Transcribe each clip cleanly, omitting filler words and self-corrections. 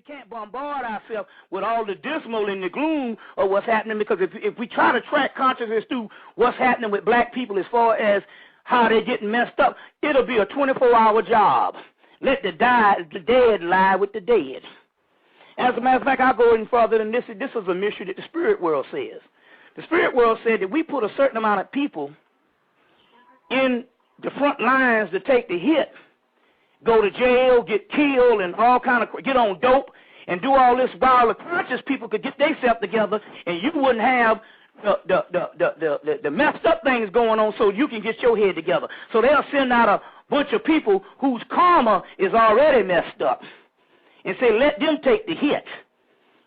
can't bombard ourselves with all the dismal and the gloom of what's happening, because if we try to track consciousness through what's happening with black people as far as how they're getting messed up, it'll be a 24-hour job. Let the dead lie with the dead. As a matter of fact, I'll go even further than this. This is a mystery that the spirit world says. The spirit world said that we put a certain amount of people in the front lines to take the hit, go to jail, get killed, and all kind of get on dope and do all this while the conscious people could get themselves together, and you wouldn't have the messed up things going on, so you can get your head together. So they'll send out a bunch of people whose karma is already messed up and say, let them take the hit.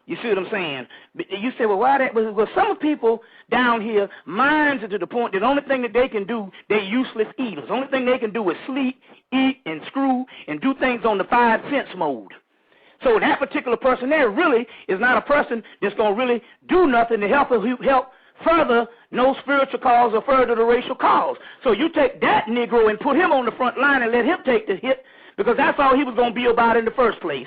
You see what I'm saying? You say, well, why that? Well, some people down here, minds are to the point that the only thing that they can do, they're useless eaters. The only thing they can do is sleep, eat, and screw, and do things on the 5 cents mode. So that particular person there really is not a person that's going to really do nothing to help further no spiritual cause or further the racial cause. So you take that Negro and put him on the front line and let him take the hit, because that's all he was going to be about in the first place.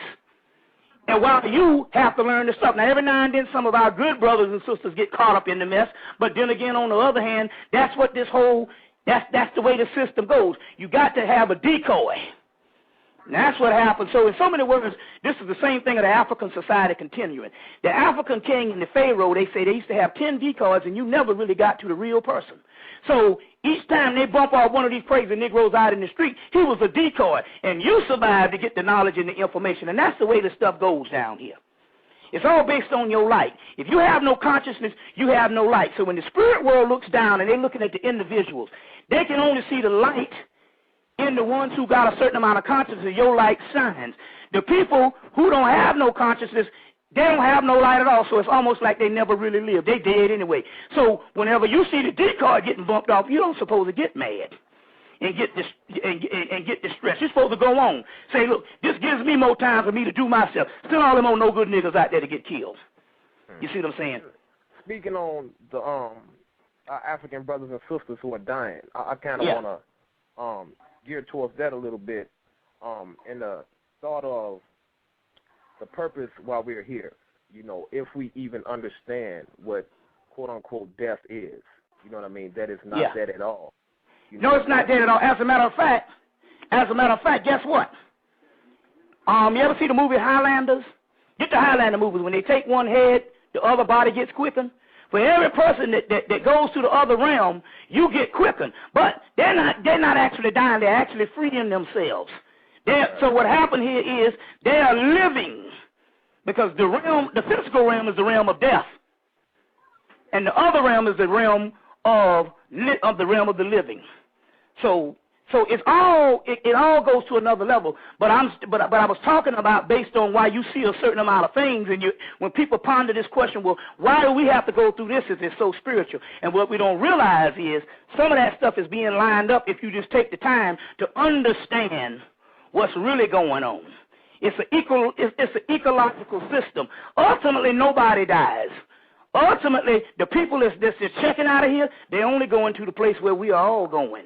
And while you have to learn this stuff. Now, every now and then some of our good brothers and sisters get caught up in the mess, but then again, on the other hand, that's what this whole, that's the way the system goes. You got to have a decoy. And that's what happens. So in so many words, this is the same thing of the African society continuing. The African king and the pharaoh, they say they used to have 10 decoys, and you never really got to the real person. So each time they bump off one of these crazy Negroes out in the street, he was a decoy, and you survived to get the knowledge and the information, and that's the way the stuff goes down here. It's all based on your light. If you have no consciousness, you have no light. So when the spirit world looks down and they're looking at the individuals, they can only see the light in the ones who got a certain amount of consciousness. Your light shines. The people who don't have no consciousness, they don't have no light at all, so it's almost like they never really lived. They dead anyway. So whenever you see the decoy getting bumped off, you don't supposed to get mad and get distressed. You're supposed to go on. Say, look, this gives me more time for me to do myself. Still all them old no good niggas out there to get killed. You see what I'm saying? Speaking on the our African brothers and sisters who are dying, I kind of want to gear towards that a little bit, in the thought of the purpose while we're here. You know, if we even understand what quote-unquote death is. You know what I mean? That is not that at all. No, it's not that at all. As a matter of fact, guess what? You ever see the movie Highlanders? Get the Highlander movies. When they take one head, the other body gets quickened. For every person that goes to the other realm, you get quickened. But they're not actually dying. They're actually freeing themselves. So what happened here is they are living, because the physical realm is the realm of death, and the other realm is the realm of the living. So it's all it all goes to another level. But I was talking about based on why you see a certain amount of things, and when people ponder this question, well, why do we have to go through this if it's so spiritual? And what we don't realize is some of that stuff is being lined up if you just take the time to understand what's really going on. It's an ecological system. Ultimately, nobody dies. Ultimately, the people that's checking out of here, they're only going to the place where we are all going.